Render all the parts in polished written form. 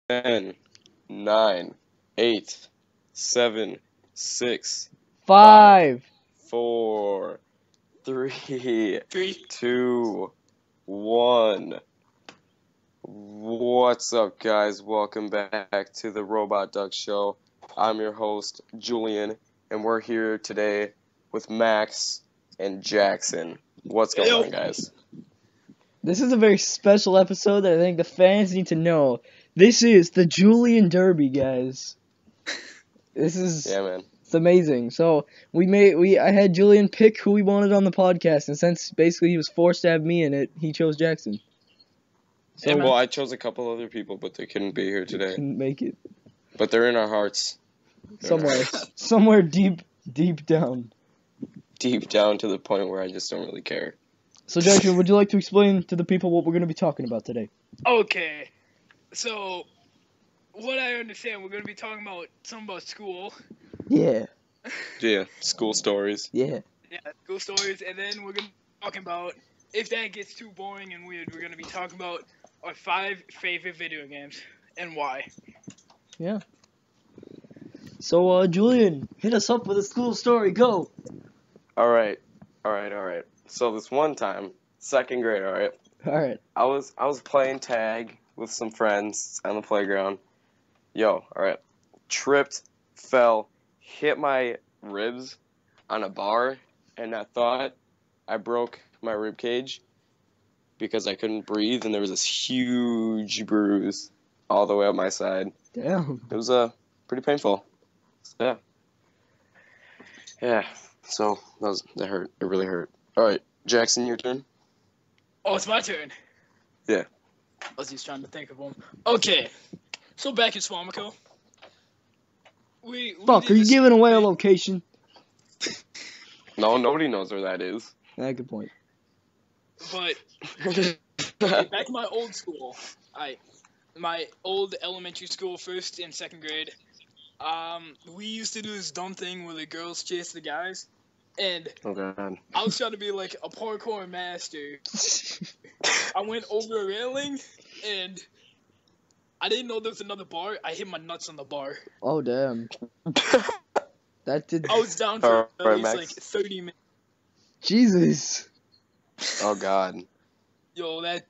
10, 9, 8, 7, 6, 5, 4, 3, Three. 2, 1. What's up, guys? Welcome back to the RobotDucks show. I'm your host, Julian, and we're here today with Max and Jackson. What's going on, guys? This is a very special episode that I think the fans need to know. This is the Julian Derby, guys. This is man. It's amazing. So I had Julian pick who he wanted on the podcast, and since basically he was forced to have me in it, he chose Jackson. So, well, I chose a couple other people, but they couldn't be here today. Couldn't make it. But they're in our hearts. Somewhere deep down. Deep down to the point where I just don't really care. So, Jackson, would you like to explain to the people what we're going to be talking about today? Okay. So, what I understand, we're going to be talking about something about school. Yeah. Yeah, school stories. Yeah. Yeah, school stories, and then we're going to be talking about, if that gets too boring and weird, we're going to be talking about our 5 favorite video games and why. Yeah. So, Julian, hit us up with a school story. Go. All right. So this one time, 2nd grade, all right, I was playing tag with some friends on the playground. All right, tripped, fell, hit my ribs on a bar, and I thought I broke my rib cage because I couldn't breathe, and there was this huge bruise all the way up my side. Damn. It was pretty painful. Yeah. So that hurt. It really hurt. All right, Jackson, your turn. Oh, it's my turn. Yeah. I was just trying to think of one. Okay. So back in Swamico. Fuck, are you giving away a location? No, nobody knows where that is. Yeah, good point. But back in my old school, my old elementary school, 1st and 2nd grade, we used to do this dumb thing where the girls chase the guys, and oh god, I was trying to be like a parkour master. I went over a railing, and I didn't know there was another bar. I hit my nuts on the bar. Oh damn. That did. I was down for at least like 30 minutes. Jesus. Oh god. Yo, it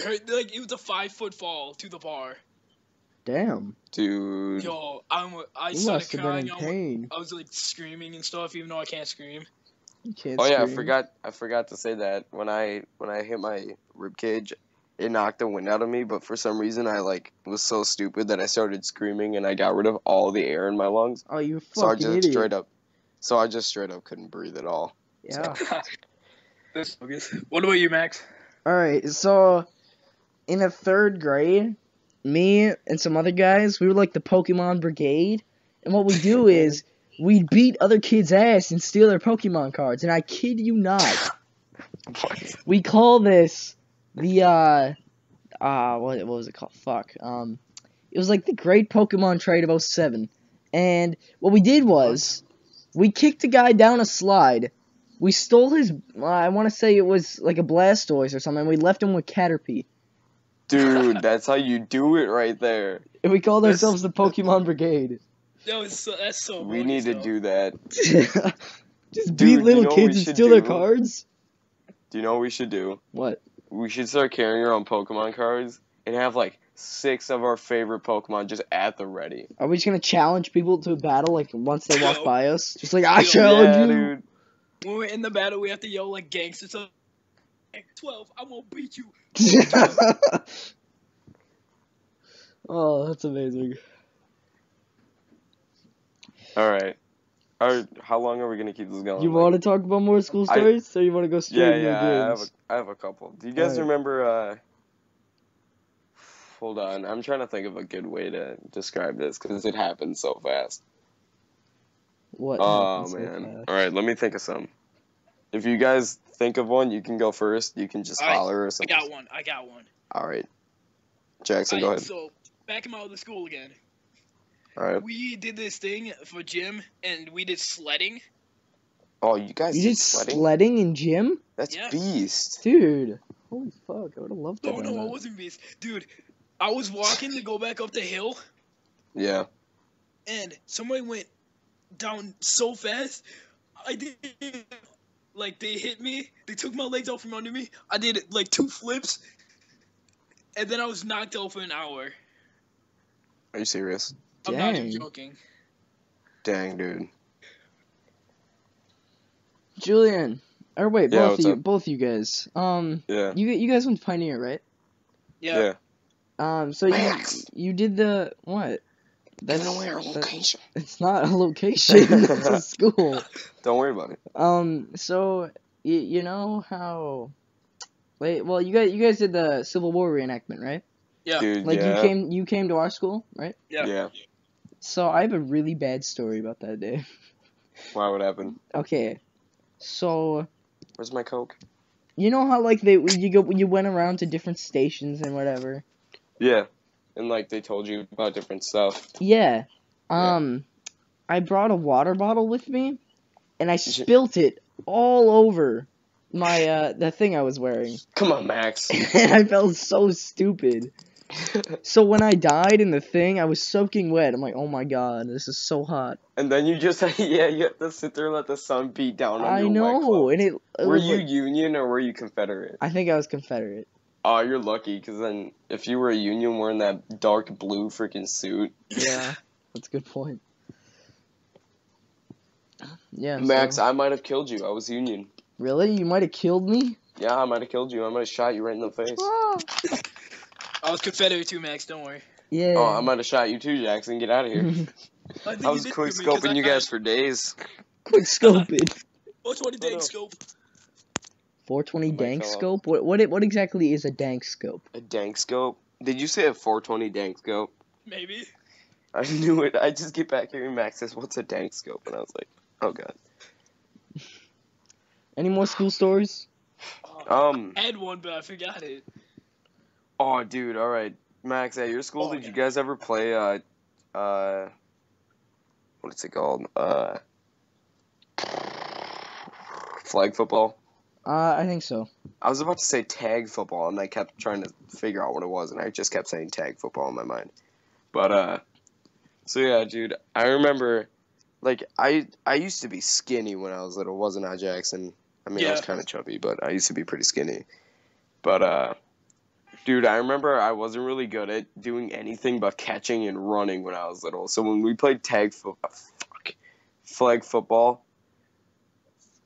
hurt. Like, it was a 5-foot fall to the bar. Damn. Dude. Yo, I You started must have crying. been in pain. I was like screaming and stuff, even though I can't scream. You can't Oh yeah, scream. I forgot to say that when I hit my rib cage, it knocked the wind out of me. But for some reason, I was so stupid that I started screaming and I got rid of all the air in my lungs. Oh, you fucking idiot. So I just straight up couldn't breathe at all. Yeah. So. What about you, Max? Alright, so in the 3rd grade, me and some other guys, we were like the Pokemon Brigade. And what we do is we'd beat other kids' ass and steal their Pokemon cards. And I kid you not. We call this the what was it called? Fuck. It was like the Great Pokemon Trade of 07. And what we did was we kicked a guy down a slide. We stole his, I want to say it was like a Blastoise or something. We left him with Caterpie. Dude, that's how you do it right there. And we called ourselves the Pokemon Brigade. That's so We need to do that. Just beat little kids and steal their cards? Do you know what we should do? What? We should start carrying our own Pokemon cards and have like 6 of our favorite Pokemon just at the ready. Are we just going to challenge people to a battle like once they walk by us? Just like, I challenge you. Dude. When we're in the battle, we have to yell like gangster stuff. 12, I won't beat you. Oh, that's amazing. Alright. How long are we going to keep this going? You want to talk about more school stories? Or you want to go straight into games? I have a couple. Do you guys remember, hold on, I'm trying to think of a good way to describe this, because it happened so fast. What? Oh, man. Alright, let me think of some. If you guys think of one, you can go first. You can just holler or something. I got one. Alright. Jackson, go ahead. So, back in my other school again. Alright. We did this thing for gym, and we did sledding. Oh, you guys did sledding in gym? That's beast. Dude. Holy fuck, I would have loved that. No, it wasn't beast. Dude, I was walking to go back up the hill, Yeah. and somebody went down so fast. I did, like, they hit me. They took my legs out from under me. I did, like, 2 flips, and then I was knocked out for an hour. Are you serious? I'm not even Dang. joking. Dang, dude. Julian, or wait, Yeah, both what's of you, up? both you guys. Yeah. You guys went to Pioneer, right? Yeah. So Max! you did the what? Giving away our location. It's not a location. It's a school. Don't worry about it. So you know how? Wait, well, you guys did the Civil War reenactment, right? Yeah. Dude, Like yeah. you came to our school, right? Yeah. Yeah. So I have a really bad story about that day. Why would happen? Okay, so Where's my Coke? you know how like you went around to different stations and whatever. Yeah. And like they told you about different stuff. Yeah. Yeah. I brought a water bottle with me, and I spilt it all over my the thing I was wearing. Come on, Max. And I felt so stupid. So when I died in the thing, I was soaking wet. I'm like, oh my god, this is so hot. And then you just yeah, you have to sit there and let the sun beat down on I your wet know, clothes. and it Were was you like, Union or were you Confederate? I think I was Confederate. Oh, you're lucky, because then if you were a Union wearing that dark blue freaking suit. Yeah, that's a good point. Yeah, Max, so, I might have killed you. I was Union. really? You might have killed me? Yeah, I might have killed you. I might have shot you right in the face. Ah. I was Confederate too, Max. Don't worry. Yeah. Oh, I might have shot you too, Jackson. Get out of here. I, think I you was did quick to me 'cause scoping you I- guys for days. Quick scoping. 420 dank scope. 420 Might dank fell off. scope? What exactly is a dank scope? A dank scope? Did you say a 420 dank scope? Maybe. I knew it. I just get back here and Max says, "What's a dank scope?" And I was like, "Oh god." Any more school stories? I had one, but I forgot it. Oh, dude. All right, Max. At your school, did you guys ever play what is it called? Flag football? I think so. I was about to say tag football, and I kept trying to figure out what it was, and I just kept saying tag football in my mind. But so yeah, dude. I remember, like, I used to be skinny when I was little, wasn't I, Jackson? I mean, I was Yeah. kind of chubby, but I used to be pretty skinny. But dude, I remember I wasn't really good at doing anything but catching and running when I was little. So when we played flag football,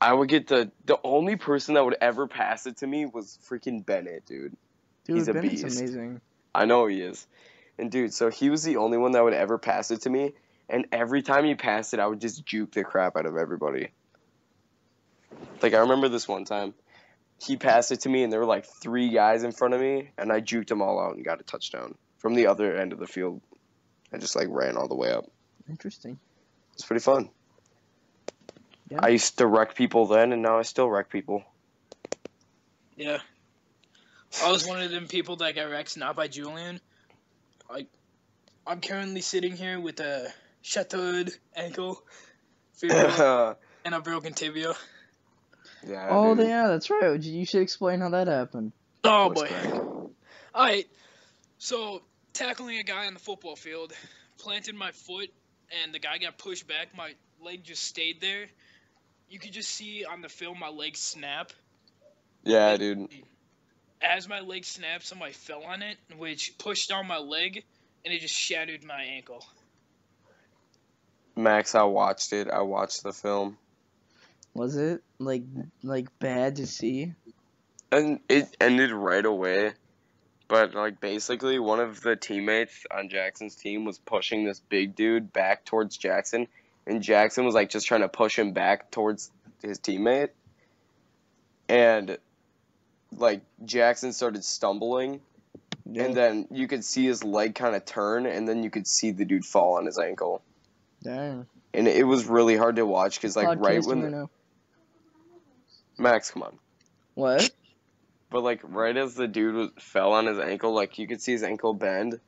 I would get the only person that would ever pass it to me was freaking Bennett, dude. Dude, He's a Bennett's beast. amazing. I know he is. And dude, so he was the only one that would ever pass it to me, and every time he passed it, I would just juke the crap out of everybody. Like, I remember this one time, he passed it to me, and there were like 3 guys in front of me, and I juked them all out and got a touchdown from the other end of the field. I just like ran all the way up. Interesting. It's pretty fun. Yeah. I used to wreck people then, and now I still wreck people. Yeah. I was one of them people that got wrecked, not by Julian. I'm currently sitting here with a shattered ankle, fibula, and a broken tibia. Yeah. Oh, dude. yeah, that's right. You should explain how that happened. Oh Voice boy. crack. Alright, so tackling a guy on the football field, planted my foot, and the guy got pushed back. My leg just stayed there. You could just see on the film my leg snap. Yeah, dude. As my leg snapped, somebody fell on it, which pushed down my leg, and it just shattered my ankle. Max, I watched it. I watched the film. Was it like bad to see? And it ended right away. But, like, basically, one of the teammates on Jackson's team was pushing this big dude back towards Jackson. And Jackson was, like, just trying to push him back towards his teammate. And, like, Jackson started stumbling. Yeah. And then you could see his leg kind of turn. And then you could see the dude fall on his ankle. Dang. And it was really hard to watch because, like, right Podcasting when... right now. Max, come on. What? But, like, right as the dude fell on his ankle, like, you could see his ankle bend.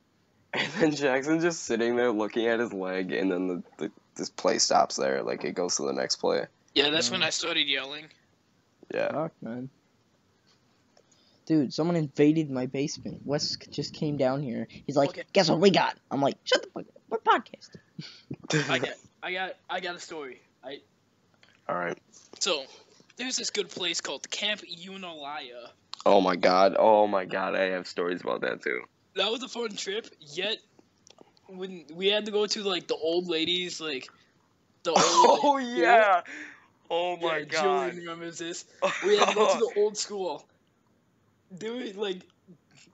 And then Jackson just sitting there looking at his leg, and then this play stops there. Like, it goes to the next play. Yeah, that's when I started yelling. Yeah. Fuck, man. Dude, someone invaded my basement. Wes just came down here. He's like, Okay. guess what we got? I'm like, shut the fuck up. We're podcasting. I got a story. All right. So, there's this good place called Camp Unalaya. Oh my god. I have stories about that too. That was a fun trip. Yet, when we had to go to like the old ladies, like the old. Oh yeah. Oh my yeah, god. Julian remembers this. We had to go to the old school. Dude, like,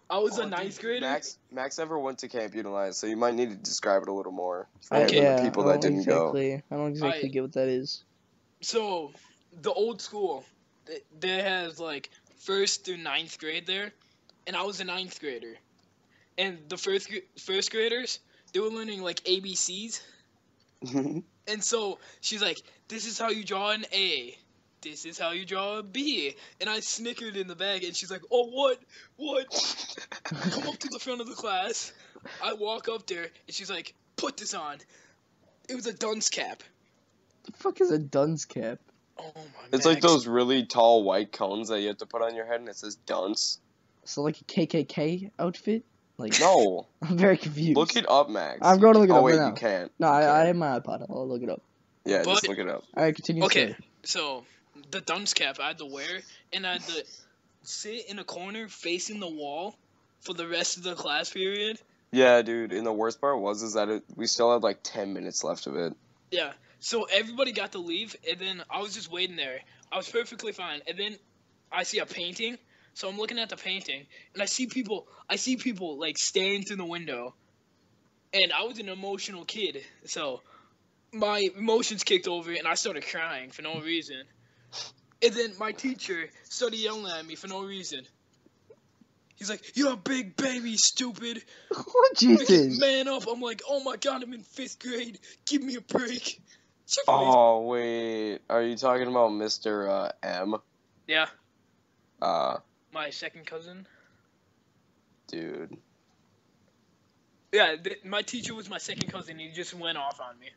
I was a ninth grader. Max never went to Camp Utilized, so you might need to describe it a little more for Yeah, the people that didn't go. I don't exactly get what that is. So, the old school, they has like 1st through 9th grade there, and I was a 9th grader. And the first graders, they were learning like ABCs. And so she's like, this is how you draw an A. This is how you draw a B. And I snickered in the bag, and she's like, oh, what? Come up to the front of the class. I walk up there, and she's like, put this on. It was a dunce cap. The fuck is a dunce cap? Oh my It's like those really tall white cones that you have to put on your head, and it says dunce. So like a KKK outfit? Like No. I'm very confused. Look it up, Max. I'm going to look it up right now. You can't. No, I have my iPod. I'll look it up. Yeah, just look it up. Alright, continue. Okay, so the dunce cap I had to wear, and I had to sit in a corner facing the wall for the rest of the class period. Yeah, dude, and the worst part is that we still had like 10 minutes left of it. Yeah, so everybody got to leave, and then I was just waiting there. I was perfectly fine, and then I see a painting, so I'm looking at the painting, and I see people like staring through the window, and I was an emotional kid, so my emotions kicked over, and I started crying for no reason. And then my teacher started yelling at me for no reason. He's like, "You're a big baby, stupid. Oh, Jesus. Man up." I'm like, "Oh my god, I'm in 5th grade. Give me a break." Oh, wait. Are you talking about Mr. M? Yeah. My second cousin. Dude. Yeah, my teacher was my second cousin. He just went off on me.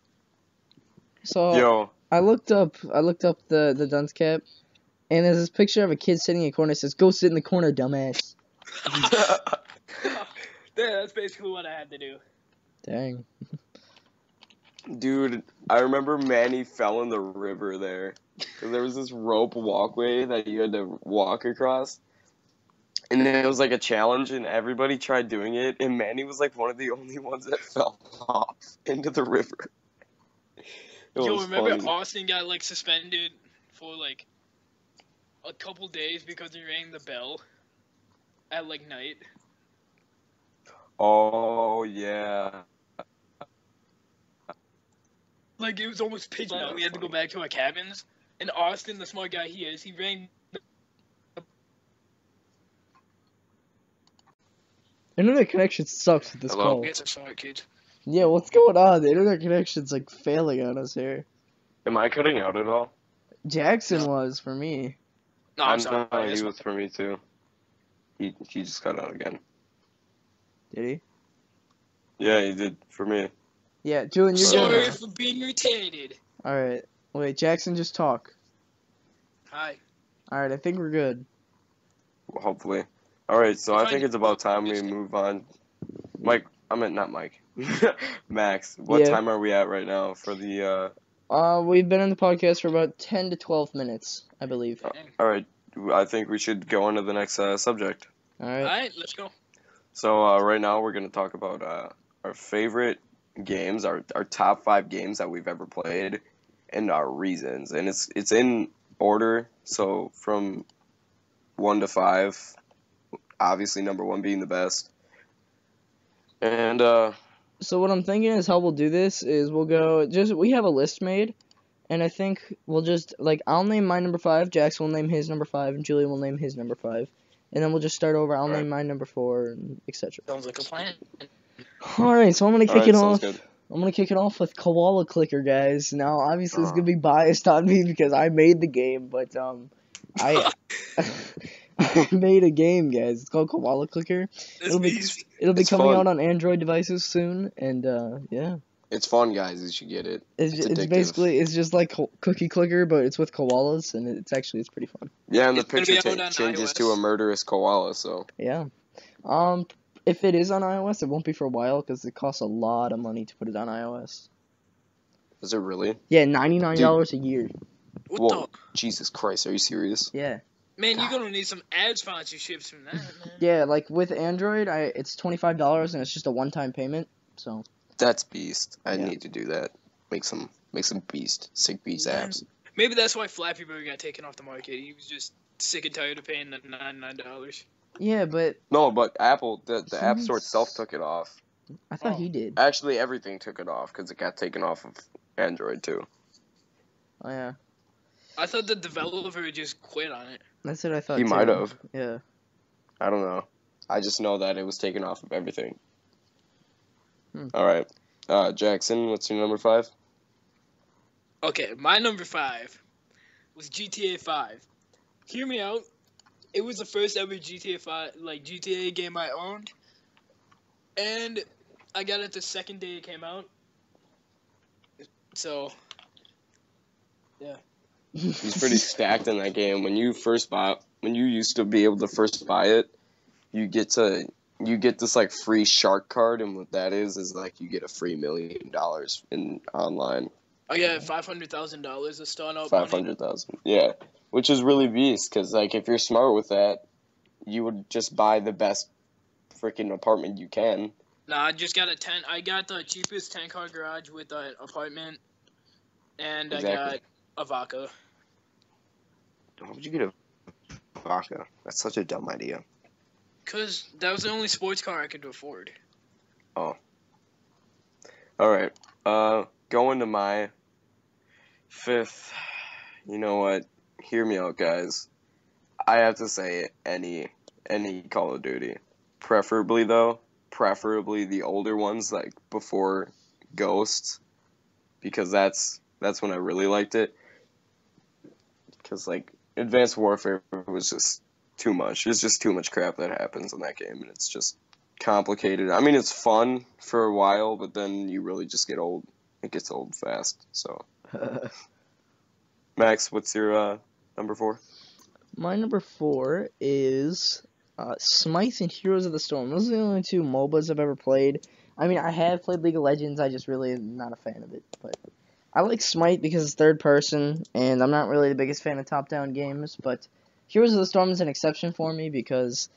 So Yo. I looked up the dunce cap, and there's this picture of a kid sitting in a corner. It says, "Go sit in the corner, dumbass." Yeah, that's basically what I had to do. Dang. Dude, I remember Manny fell in the river there. There was this rope walkway that you had to walk across. And then it was like a challenge, and everybody tried doing it, and Manny was like one of the only ones that fell off into the river. Yo, remember funny. Austin got like suspended for like a couple days because he rang the bell at like night? Oh, yeah. Like, it was almost pitch dark. We had to go back to our cabins. And Austin, the smart guy he is, he rang. Internet connection sucks with this Hello? call. It's a smart kid. Yeah, what's going on? The internet connection's like failing on us here. Am I cutting out at all? Jackson was for me. No, I'm sorry. No, he was for me too. He just cut out again. Did he? Yeah, he did for me. Yeah, Julian, you're Sorry good. for being retarded. Alright. Wait, Jackson, just talk. Hi. Alright, I think we're good. Well, hopefully. Alright, so I think it's about time we move on. Mike, not Mike. Max, what time are we at right now for the, we've been in the podcast for about 10 to 12 minutes, I believe. Alright, I think we should go on to the next subject. Alright, let's go. So, right now we're going to talk about our favorite games, our top 5 games that we've ever played, and our reasons. And it's in order, so from 1 to 5, obviously number 1 being the best. And, So what I'm thinking is how we'll do this is we'll go, we have a list made, and I think we'll just, like, I'll name my number 5, Jackson will name his number 5, and Julian will name his number 5. And then we'll just start over, I'll name my number 4, and etc. Sounds like a plan. Alright, so I'm gonna kick it off. good. I'm gonna kick it off with Koala Clicker, guys. Now, obviously, it's gonna be biased on me because I made the game, but, I made a game, guys. It's called Koala Clicker. It'll be coming out on Android devices soon, and, yeah. It's fun, guys. You should get it. It's addictive. basically just like Cookie Clicker, but it's with koalas, and it's pretty fun. Yeah, and the It's gonna picture be out on changes to iOS. a murderous koala. So Yeah. If it is on iOS, it won't be for a while because it costs a lot of money to put it on iOS. is it really? Yeah, $99 a year. What Whoa, Jesus Christ! Are you serious? Yeah. Man, you're gonna need some ad sponsorships from that, man. Yeah, like with Android, it's $25 and it's just a one-time payment. So. That's beast. I Yeah. need to do that. Make some sick beast apps. Maybe that's why Flappy Bird got taken off the market. He was just sick and tired of paying the $99. Yeah, but No, but Apple, the App Store He's- itself took it off. I thought Oh. he did. Actually, everything took it off because it got taken off of Android too. Oh yeah, I thought the developer just quit on it. that's what I thought. He too. might have. Yeah. I don't know. I just know that it was taken off of everything. All right, Jackson, what's your number 5? Okay, my number 5 was GTA 5. Hear me out. It was the first ever GTA game I owned, and I got it the second day it came out. So, yeah. He's pretty stacked in that game. When you used to be able to first buy it, you get this like free shark card, and what that is like you get a free $1 million in online. I got $500,000 of starting out money. 500,000. Yeah, which is really beast because like if you're smart with that, you would just buy the best freaking apartment you can. Nah, I just got I got the cheapest 10-car garage with an apartment, and Exactly. I got a Vaca. How would you get a Vaca? That's such a dumb idea. Cause that was the only sports car I could afford. Oh. All right. Going to my 5th. You know what? Hear me out, guys. I have to say any Call of Duty. Preferably the older ones, like before Ghosts, because that's when I really liked it. Because like Advanced Warfare was just too much. There's just too much crap that happens in that game, and it's just complicated. I mean, it's fun for a while, but then you really just get old. It gets old fast. So, Max, what's your number 4? My number 4 is Smite and Heroes of the Storm. Those are the only 2 MOBAs I've ever played. I mean, I have played League of Legends. I just really am not a fan of it. But I like Smite because it's third person, and I'm not really the biggest fan of top-down games. But Heroes of the Storm is an exception for me because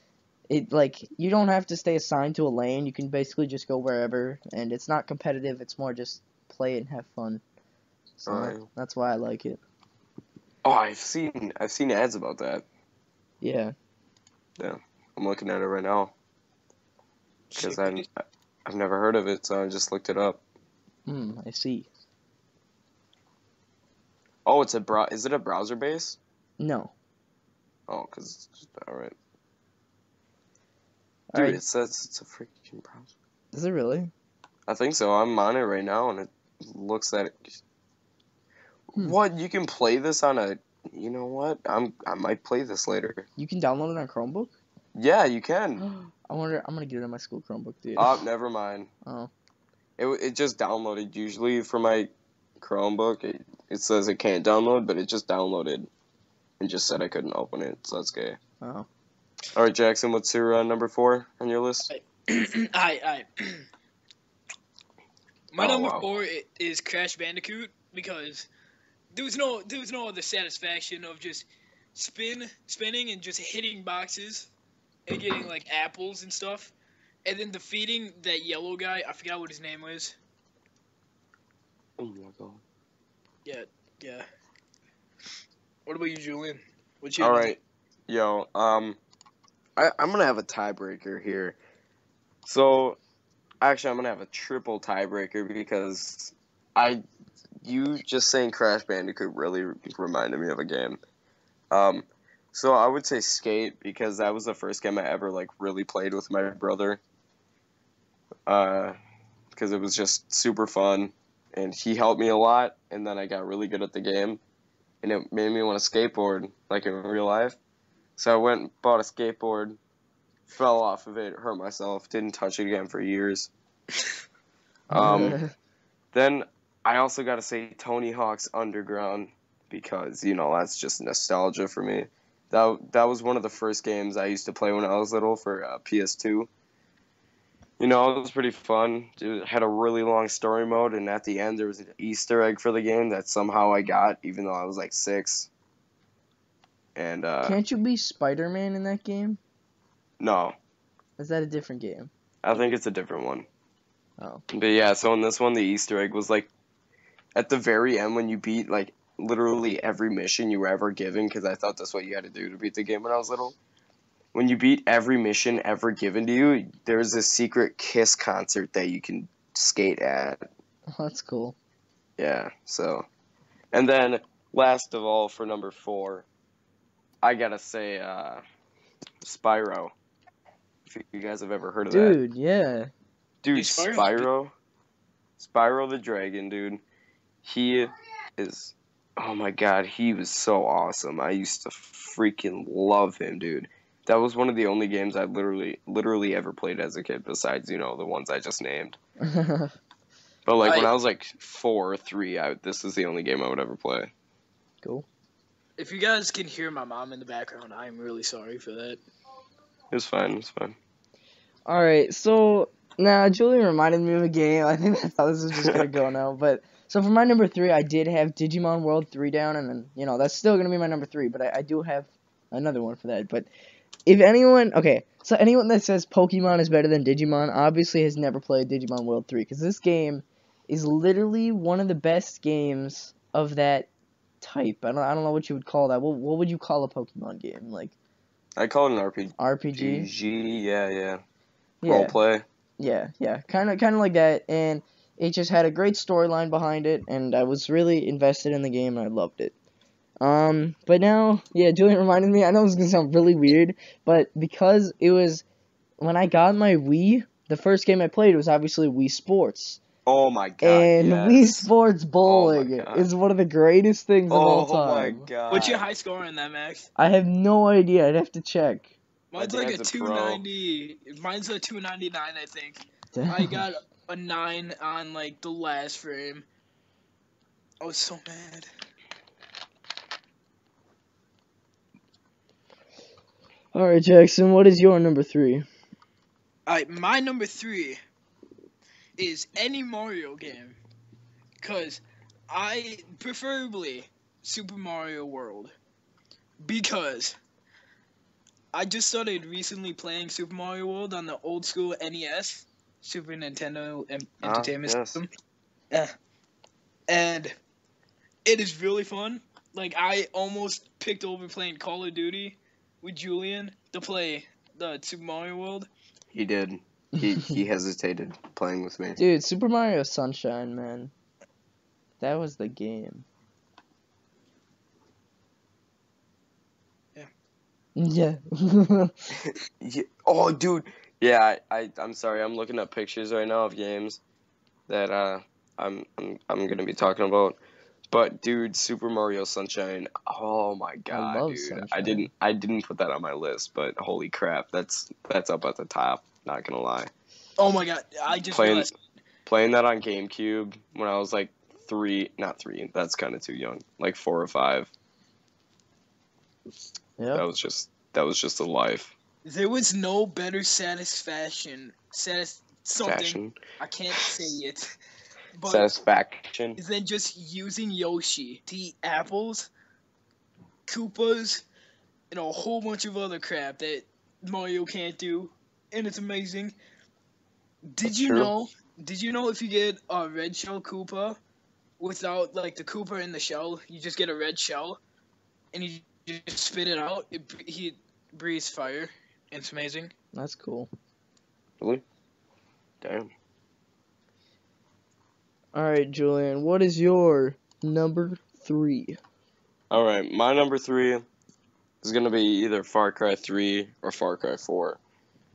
you don't have to stay assigned to a lane. You can basically just go wherever, and it's not competitive. It's more just play it and have fun. So that's why I like it. Oh, I've seen ads about that. Yeah. Yeah, I'm looking at it right now because I've never heard of it, so I just looked it up. I see. Oh, is it a browser base? No. Oh, because all right. All Dude, right. it says it's a freaking browser. Is it really? I think so. I'm on it right now, and it looks at it. What? You can play this on a... You know what? I might play this later. You can download it on Chromebook? Yeah, you can. I'm gonna get it on my school Chromebook, dude. Oh, never mind. Oh. It just downloaded. Usually for my Chromebook, it says it can't download, but it just downloaded and just said I couldn't open it, so that's gay. Oh. All right, Jackson, what's your number 4 on your list? My Oh, number wow. 4 is Crash Bandicoot because there was no other satisfaction of just spinning and just hitting boxes and getting like apples and stuff, and then defeating that yellow guy. I forgot what his name was. Oh my god. Yeah. What about you, Julian? What's your All number? right, yo, I'm gonna have a tiebreaker here. So, actually, I'm gonna have a triple tiebreaker because you just saying Crash Bandicoot really reminded me of a game. So I would say Skate because that was the first game I ever like really played with my brother. Because it was just super fun, and he helped me a lot, and then I got really good at the game, and it made me want to skateboard like in real life. So I went and bought a skateboard, fell off of it, hurt myself, didn't touch it again for years. Then I also got to say Tony Hawk's Underground because, you know, that's just nostalgia for me. That was one of the first games I used to play when I was little for PS2. You know, it was pretty fun. It had a really long story mode, and at the end there was an Easter egg for the game that somehow I got, even though I was like 6. And Can't you be Spider-Man in that game? no, Is that a different game? I think it's a different one. Oh. But yeah, so in this one, the Easter egg was like at the very end when you beat like literally every mission you were ever given, because I thought that's what you had to do to beat the game when I was little. When you beat every mission ever given to you, there's this secret Kiss concert that you can skate at. Oh, that's cool. Yeah, so. And then, last of all, for number 4, I gotta say, Spyro. If you guys have ever heard of that. Dude, yeah. Dude, Hey, Spyro. Spyro the Dragon, dude. He is, oh my god, he was so awesome. I used to freaking love him, dude. That was one of the only games I literally ever played as a kid, besides, you know, the ones I just named. But like when I was like 4 or 3, this is the only game I would ever play. Cool. If you guys can hear my mom in the background, I'm really sorry for that. It's fine. It's fine. Alright, so now Julian reminded me of a game. I think that's how this is just gonna go now. But so for my number 3, I did have Digimon World 3 down, and then, you know, that's still gonna be my number 3, but I do have another one for that. But if anyone, okay, so anyone that says Pokemon is better than Digimon obviously has never played Digimon World 3, because this game is literally one of the best games of that type. I don't know what you would call that. What would you call a Pokemon game? Like, I call it an RPG. RPG? Yeah. Role play. Yeah. Kind of like that, and it just had a great storyline behind it, and I was really invested in the game, and I loved it. But now, yeah, Julian reminded me, I know this is gonna sound really weird, but because it was, when I got my Wii, the first game I played was obviously Wii Sports. Oh my god, and yes. Wii Sports Bowling is one of the greatest things of all time. Oh my god. What's your high score in that, Max? I have no idea, I'd have to check. Mine's like a 290. Mine's a 299, I think. Damn. I got a 9 on like the last frame. I was so mad. Alright, Jackson, what is your number 3? Alright, my number 3 is any Mario game. Because I, preferably, Super Mario World. Because I just started recently playing Super Mario World on the old school NES, Super Nintendo Entertainment System. And it is really fun. Like, I almost picked over playing Call of Duty with Julian to play the Super Mario World. He did. He hesitated playing with me. Dude, Super Mario Sunshine, man. That was the game. Yeah. Yeah. Oh, dude. Yeah, I'm sorry. I'm looking up pictures right now of games that I'm gonna be talking about. But dude, Super Mario Sunshine. Oh my god, I love dude. Sunshine. I didn't put that on my list, but holy crap, that's up at the top. Not gonna lie. Oh my god, I just realized. Playing that on GameCube when I was like 3, not 3. That's kind of too young. Like 4 or 5. Yeah. That was just a life. There was no better satisfaction. Fashion. I can't say it. But Satisfaction. than just using Yoshi to eat apples, Koopas, and a whole bunch of other crap that Mario can't do, and it's amazing. Did you know if you get a red shell Koopa without like the Koopa in the shell, you just get a red shell, and you just spit it out. He breathes fire. It's amazing. That's cool. Really? Damn. Alright, Julian, what is your number 3? Alright, my number 3 is going to be either Far Cry 3 or Far Cry 4.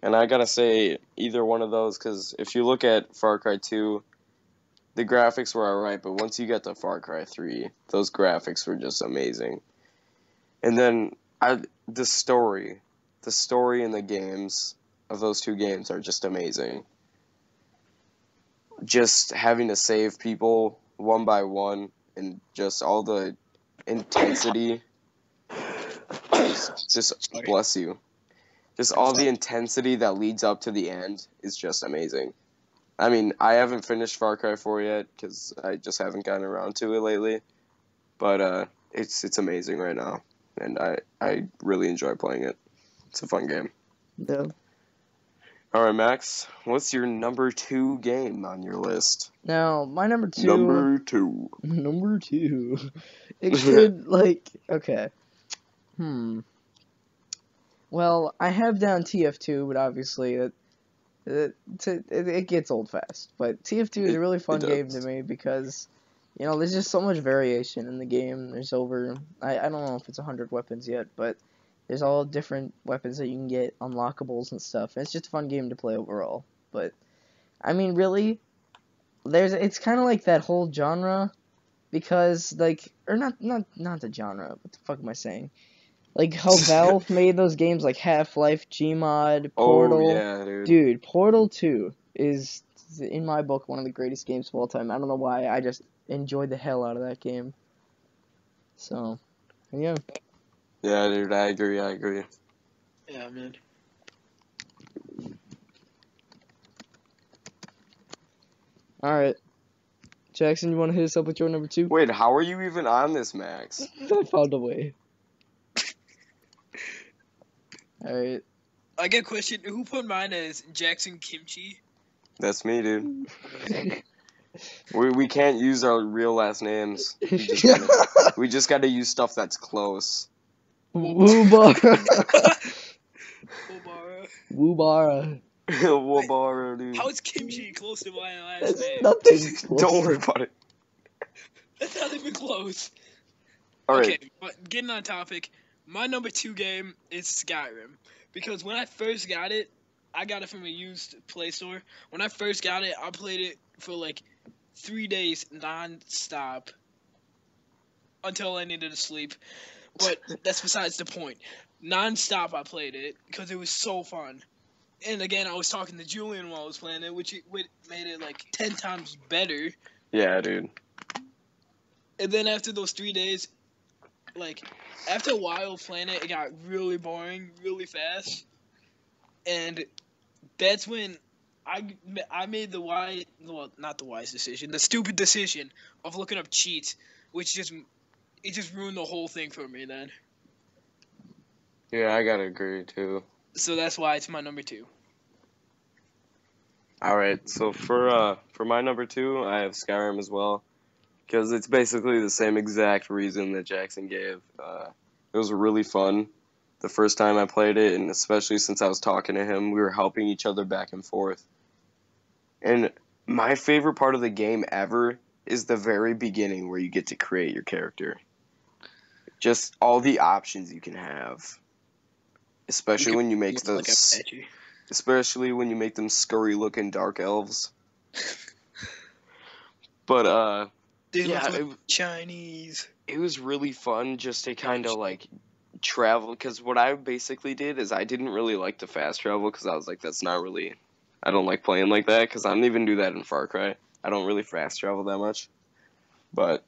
And I gotta say, either one of those, because if you look at Far Cry 2, the graphics were alright, but once you get to Far Cry 3, those graphics were just amazing. And then, the story in the games of those two games are just amazing. just having to save people one by one and just all the intensity. Just bless you. Just all the intensity that leads up to the end is just amazing. I mean, I haven't finished Far Cry 4 yet because I just haven't gotten around to it lately. But it's amazing right now, and I really enjoy playing it. It's a fun game. Yeah. All right, Max, what's your number 2 game on your list? Now, my number 2. Number 2. Number 2. It could, like, okay. Well, I have down TF2, but obviously it gets old fast. But TF2 is a really fun game to me because, you know, there's just so much variation in the game. There's over, I don't know if it's 100 weapons yet, but there's all different weapons that you can get, unlockables and stuff. And it's just a fun game to play overall. But, I mean, really, it's kind of like that whole genre, because, like, or not the genre, what the fuck am I saying? Like how Valve made those games like Half-Life, Gmod, Portal. Oh, yeah, dude. Dude, Portal 2 is, in my book, one of the greatest games of all time. I don't know why, I just enjoyed the hell out of that game. So, yeah. Yeah, dude, I agree. Yeah, man. Alright. Jackson, you want to hit us up with your number 2? Wait, how are you even on this, Max? I found a way. Alright. I get a question. Who put mine as Jackson Kimchi? That's me, dude. We can't use our real last names. We just gotta use stuff that's close. Woobara. Obara. Woobara. Woobara, dude. How is Kimchi close to my last That's name? nothing close. Don't worry about it. That's not even close. Alright. Okay, but getting on topic, my number 2 game is Skyrim. Because when I first got it, I got it from a used Play Store. When I first got it, I played it for like 3 days non-stop until I needed to sleep. But that's besides the point. Non-stop I played it because it was so fun. And again, I was talking to Julian while I was playing it, which made it like 10 times better. Yeah, dude. And then after those 3 days, like, after a while of playing it, it got really boring really fast. And that's when I made the not the wise decision, the stupid decision of looking up cheats, which just ruined the whole thing for me then. Yeah, I gotta agree, too. So that's why it's my number 2. Alright, so for my number 2, I have Skyrim as well. Because it's basically the same exact reason that Jackson gave. It was really fun the first time I played it, and especially since I was talking to him, we were helping each other back and forth. And my favorite part of the game ever is the very beginning where you get to create your character. Just all the options you can have. Especially when you make those... Especially when you make them scurry-looking dark elves. But, They yeah, look like Chinese. It was really fun just to kind of, like, travel. Because what I basically did is I didn't really like to fast travel because I was like, that's not really... I don't like playing like that because I don't even do that in Far Cry. I don't really fast travel that much. But,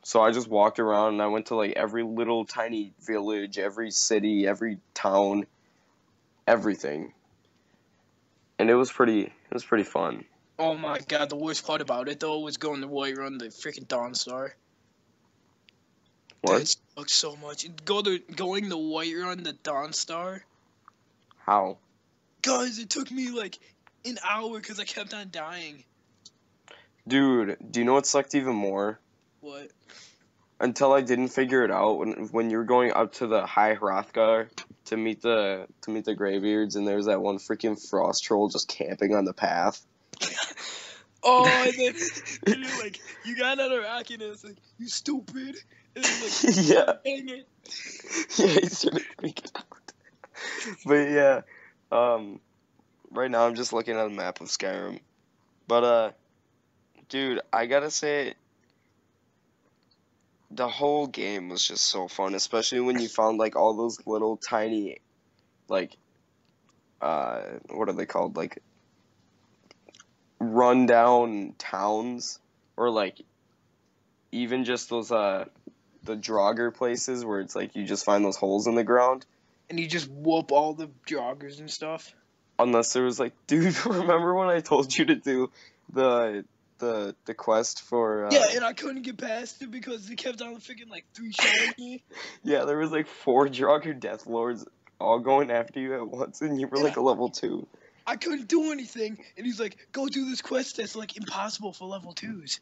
so I just walked around and I went to, like, every little tiny village, every city, every town, everything. And it was pretty fun. Oh my god, the worst part about it though was going the Whiterun, the freaking Dawn Star. What? That sucks so much. Going the Whiterun, the Dawn Star. How? Guys, it took me like an hour because I kept on dying. Dude, do you know what sucked even more? What? Until I didn't figure it out when you were going up to the High Hrothgar to meet the Greybeards, and there's that one freaking frost troll just camping on the path. Oh, and then you're like, you got another rocket, and it's like, you stupid. And it's like, Yeah. dang it. Yeah, he started freaking out. But yeah, right now I'm just looking at a map of Skyrim. But dude, I gotta say, the whole game was just so fun, especially when you found like all those little tiny, like, what are they called? Like rundown towns, or like even just those the jogger places where it's like you just find those holes in the ground. And you just whoop all the joggers and stuff. Unless there was like, dude, remember when I told you to do the quest for? Yeah, and I couldn't get past it because they kept on freaking like 3 shotting me. Yeah, there was like 4 jogger death lords all going after you at once, and you were like a level 2. I couldn't do anything, and he's like, "Go do this quest that's like impossible for level 2s."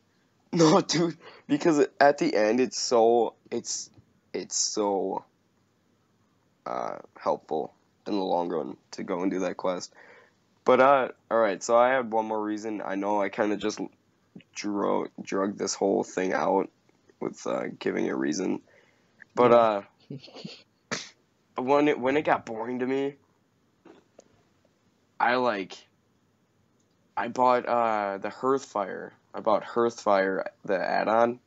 No, dude, because at the end it's so helpful in the long run to go and do that quest. But all right, so I had one more reason. I know I kind of just drug this whole thing out with giving a reason, but when it got boring to me, I bought the Hearthfire. I bought Hearthfire, the add-on,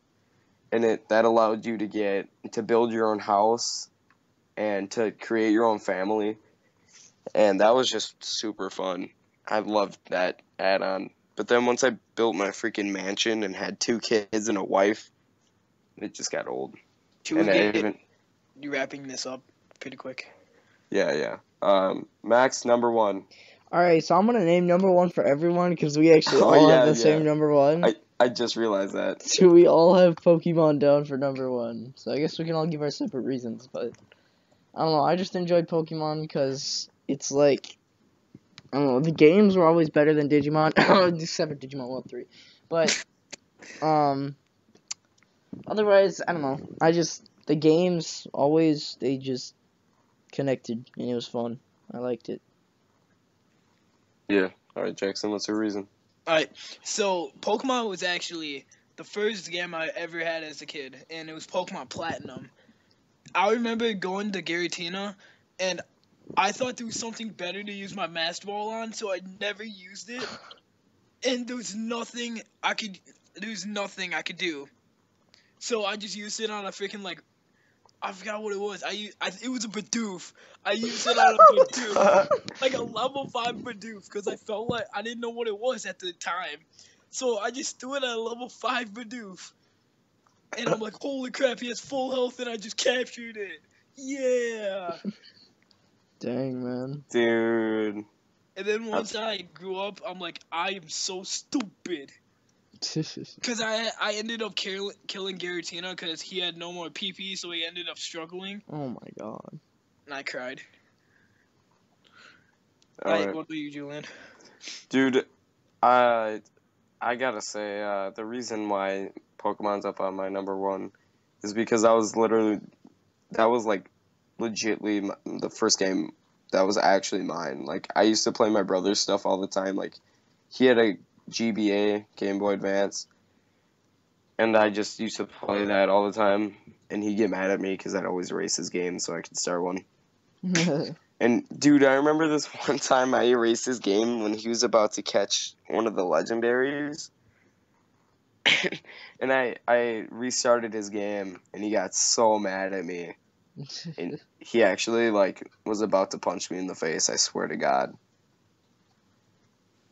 and that allowed you to build your own house and to create your own family, and that was just super fun. I loved that add-on. But then once I built my freaking mansion and had 2 kids and a wife, it just got old. You wrapping this up pretty quick? Yeah. Max, number 1. Alright, so I'm gonna name number 1 for everyone because we actually all have the same number 1. I just realized that. So we all have Pokemon down for number 1. So I guess we can all give our separate reasons, but I don't know, I just enjoyed Pokemon because it's like, I don't know, the games were always better than Digimon, except for Digimon World 3. But, otherwise, I don't know, the games always, they just connected, and it was fun. I liked it. Yeah. Alright, Jackson, what's your reason? Alright, so Pokemon was actually the first game I ever had as a kid, and it was Pokemon Platinum. I remember going to Giratina, and I thought there was something better to use my Master Ball on, so I never used it. And there was nothing I could do. So I just used it on a freaking I forgot what it was. It was a Bidoof. I used it on a Bidoof, like a level 5 Bidoof, because I felt like I didn't know what it was at the time. So I just threw it at a level 5 Bidoof. And I'm like, holy crap, he has full health, and I just captured it. Yeah. Dang, man. Dude. And then once I grew up, I'm like, I am so stupid. Because I ended up killing Giratina because he had no more PP, so he ended up struggling. Oh my god. And I cried. Right. What about you, Julian? Dude, I gotta say, the reason why Pokemon's up on my number 1 is because that was like legitly the first game that was actually mine. Like, I used to play my brother's stuff all the time. Like, he had a GBA, Game Boy Advance, and I just used to play that all the time, and he'd get mad at me because I'd always erase his game so I could start one. And, dude, I remember this one time I erased his game when he was about to catch one of the legendaries, and I restarted his game, and he got so mad at me, and he actually, was about to punch me in the face, I swear to God.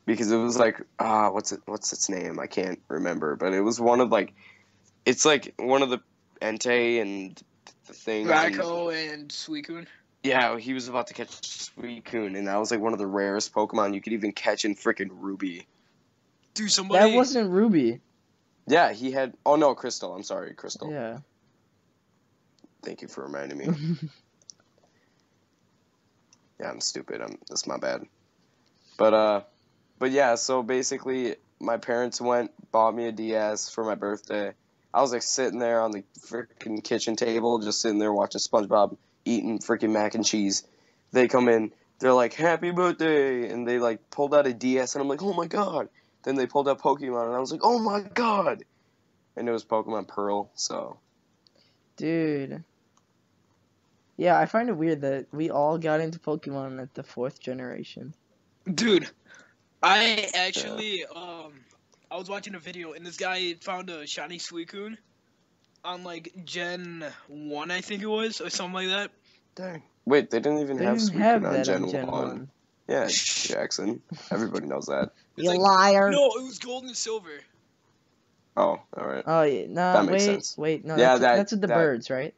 Because it was like, what's its name? I can't remember, but it was one of it's like one of the Entei and the thing. Raikou and Suicune. Yeah, he was about to catch Suicune, and that was like one of the rarest Pokemon you could even catch in frickin' Ruby. Dude, somebody. That wasn't Ruby. Yeah, he had. Oh no, Crystal. I'm sorry, Crystal. Yeah. Thank you for reminding me. Yeah, I'm stupid. That's my bad. But yeah, so basically, my parents bought me a DS for my birthday. I was sitting there on the freaking kitchen table, just sitting there watching SpongeBob, eating freaking mac and cheese. They come in, they're like, "Happy birthday!" And they pulled out a DS, and I'm like, "Oh my god!" Then they pulled out Pokemon, and I was like, "Oh my god!" And it was Pokemon Pearl, so. Dude. Yeah, I find it weird that we all got into Pokemon at the 4th generation. Dude. I actually, I was watching a video, and this guy found a shiny Suicune on, Gen 1, I think it was, or something like that. Dang. Wait, they didn't even have Suicune on Gen 1. Yeah, Jackson. Everybody knows that. It's You like, liar. No, it was gold and silver. Oh, all right. Oh yeah, no, That makes wait, sense. wait, no, Yeah, that's with the birds, right?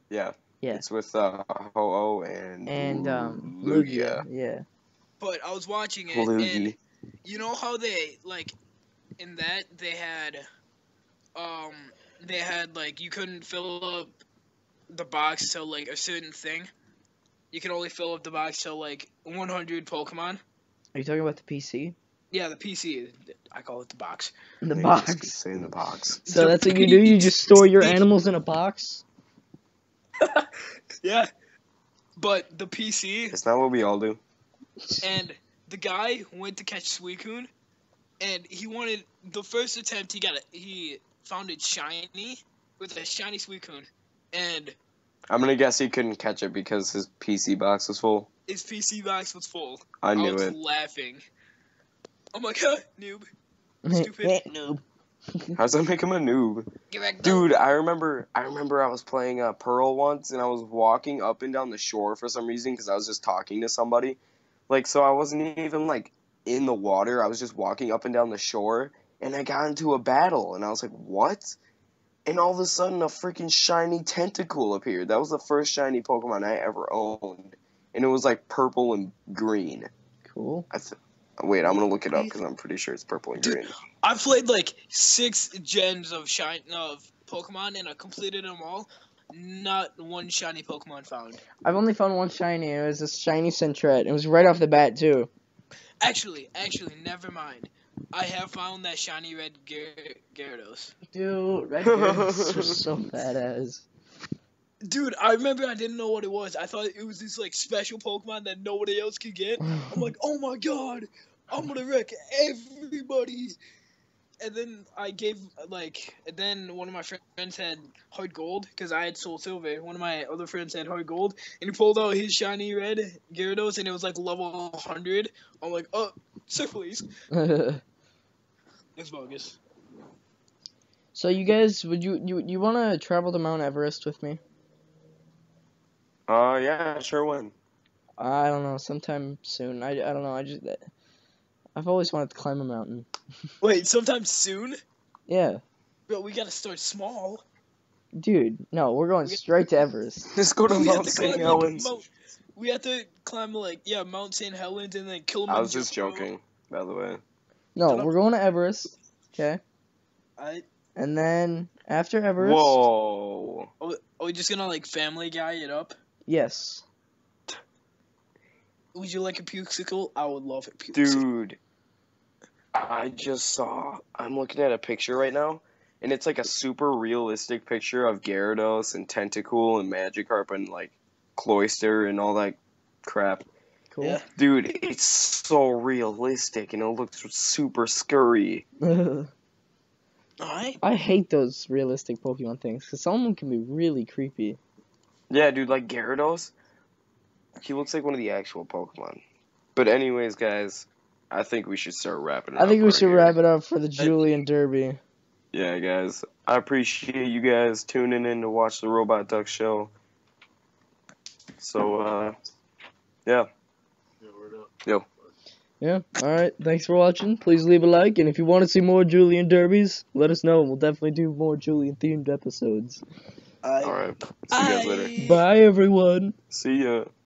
Yeah. Yeah. It's with Ho-Oh and Lugia, yeah. But I was watching it, and Luigi. you know how they like in that they had like you couldn't fill up the box till like a certain thing. You can only fill up the box till like 100 Pokemon. Are you talking about the PC? Yeah, the PC. I call it the box. The They box. just keep saying the box. So The that's what you do? You just store your PC. animals in a box? Yeah, but the PC It's not what we all do. and the guy went to catch Suicune, and he wanted the first attempt. He found it shiny with a shiny Suicune, and I'm gonna guess he couldn't catch it because his PC box was full. his PC box was full. I knew was it. laughing. I'm like, huh, noob. Stupid. Noob. How does that make him a noob? Get back, Dude, I remember I was playing Pearl once, and I was walking up and down the shore for some reason because I was just talking to somebody. Like, so I wasn't even, like, in the water. I was just walking up and down the shore, and I got into a battle, and I was like, what? And all of a sudden, a freaking shiny Tentacool appeared. That was the first shiny Pokemon I ever owned. And it was, like, purple and green. Cool. Wait, I'm gonna look it up because I'm pretty sure it's purple and green. I played like 6 gens of Pokemon, and I completed them all. Not one shiny Pokemon found. I've only found one shiny. It was this shiny Sentret. It was right off the bat, too. Actually, never mind. I have found that shiny red Gyarados. Dude, red Gyarados are so badass. Dude, I remember I didn't know what it was. I thought it was this like special Pokemon that nobody else could get. I'm like, oh my god, I'm gonna wreck everybody. And then then one of my friends had hard gold because I had soul silver. One of my other friends had hard gold, and he pulled out his shiny red Gyarados, and it was like level 100. I'm like, oh, sir, please. It's bogus. So you guys, would you want to travel to Mount Everest with me? Yeah, sure when. I don't know, sometime soon. I don't know. I've always wanted to climb a mountain. Wait, sometime soon? Yeah. But we gotta start small. Dude, no, we're going straight to Everest. Just go to We have Mount to St. climb, Helens. we have to climb Mount St. Helens and then Kilimanjaro. I was just joking, by the way. No, we're going to Everest. Okay. And then after Everest. Whoa. Are we just gonna Family Guy it up? Yes. Would you like a pukesicle? I would love a pukesicle. Dude, I'm looking at a picture right now, and it's like a super realistic picture of Gyarados and Tentacool and Magikarp and Cloyster and all that crap. Cool. Yeah. Dude, it's so realistic, and it looks super scurry. Alright. I hate those realistic Pokemon things, because some of them can be really creepy. Yeah, dude, like Gyarados, he looks like one of the actual Pokemon. But anyways, guys, I think we should start wrapping it up. I think we should here. wrap it up for the Julian Derby. Yeah, guys. I appreciate you guys tuning in to watch the RobotDucks show. So, yeah. Yo. Yeah, alright, thanks for watching. Please leave a like, and if you want to see more Julian Derbies, let us know, and we'll definitely do more Julian-themed episodes. Alright. See you guys later. Bye, everyone. See ya.